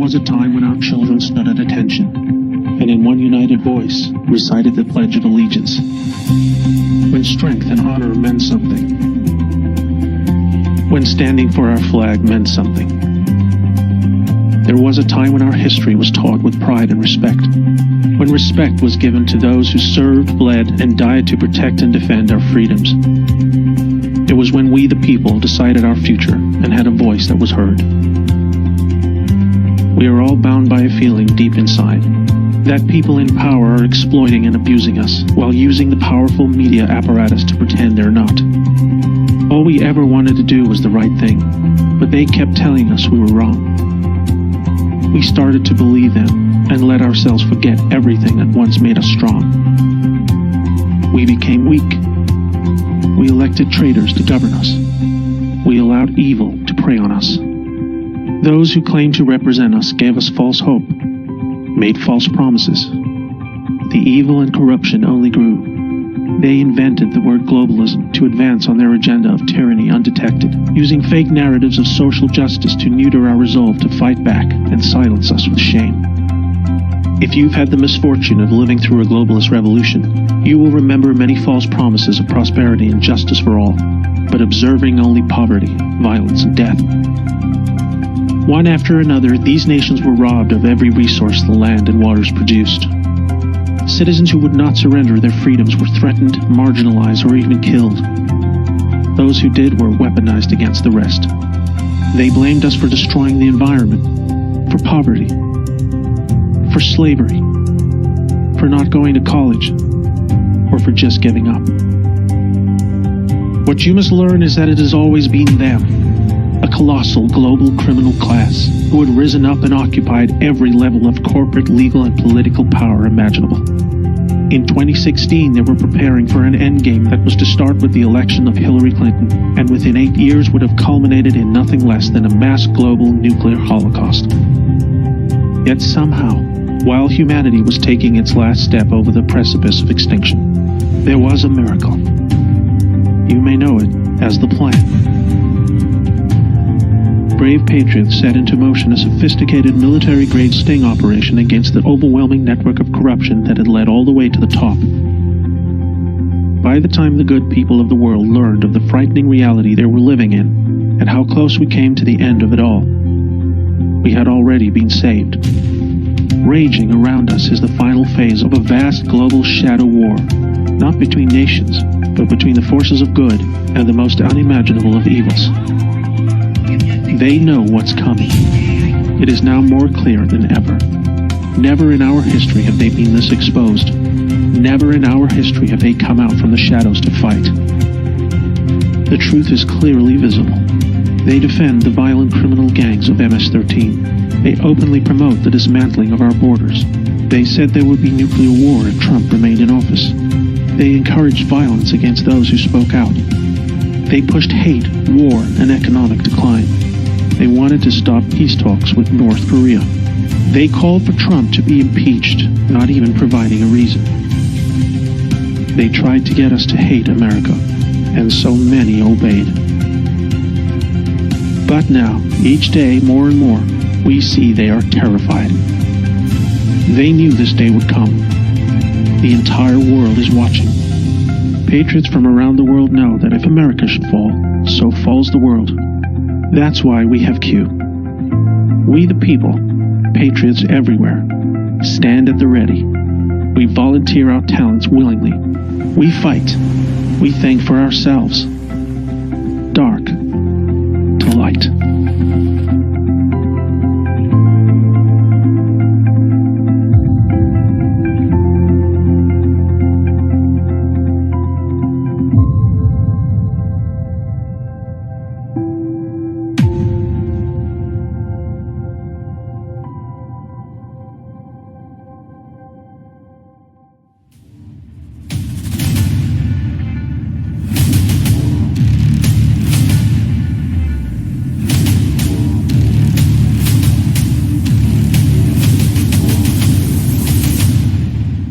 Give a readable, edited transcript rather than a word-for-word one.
was a time when our children stood at attention, and in one united voice recited the Pledge of Allegiance. When strength and honor meant something. When standing for our flag meant something. There was a time when our history was taught with pride and respect. When respect was given to those who served, bled, and died to protect and defend our freedoms. It was when we, the people, decided our future and had a voice that was heard. We are all bound by a feeling deep inside that people in power are exploiting and abusing us while using the powerful media apparatus to pretend they're not. All we ever wanted to do was the right thing, but they kept telling us we were wrong. We started to believe them and let ourselves forget everything that once made us strong. We became weak. We elected traitors to govern us. We allowed evil to prey on us. Those who claimed to represent us gave us false hope, made false promises. The evil and corruption only grew. They invented the word globalism to advance on their agenda of tyranny undetected, using fake narratives of social justice to neuter our resolve to fight back and silence us with shame. If you've had the misfortune of living through a globalist revolution, you will remember many false promises of prosperity and justice for all, but observing only poverty, violence, and death. One after another, these nations were robbed of every resource the land and waters produced. Citizens who would not surrender their freedoms were threatened, marginalized, or even killed. Those who did were weaponized against the rest. They blamed us for destroying the environment, for poverty, for slavery, for not going to college, or for just giving up. What you must learn is that it has always been them, a colossal global criminal class who had risen up and occupied every level of corporate, legal, and political power imaginable. In 2016, they were preparing for an endgame that was to start with the election of Hillary Clinton, and within 8 years would have culminated in nothing less than a mass global nuclear holocaust. Yet somehow, while humanity was taking its last step over the precipice of extinction, there was a miracle. You may know it as the plan. Brave patriots set into motion a sophisticated military-grade sting operation against the overwhelming network of corruption that had led all the way to the top. By the time the good people of the world learned of the frightening reality they were living in, and how close we came to the end of it all, we had already been saved. Raging around us is the final phase of a vast global shadow war, not between nations, but between the forces of good and the most unimaginable of evils. They know what's coming. It is now more clear than ever. Never in our history have they been this exposed. Never in our history have they come out from the shadows to fight. The truth is clearly visible. They defend the violent criminal gangs of MS-13. They openly promote the dismantling of our borders. They said there would be nuclear war if Trump remained in office. They encouraged violence against those who spoke out. They pushed hate, war, and economic decline. They wanted to stop peace talks with North Korea. They called for Trump to be impeached, not even providing a reason. They tried to get us to hate America, and so many obeyed. But now, each day, more and more, we see they are terrified. They knew this day would come. The entire world is watching. Patriots from around the world know that if America should fall, so falls the world. That's why we have Q. We the people, patriots everywhere, stand at the ready. We volunteer our talents willingly. We fight. We think for ourselves.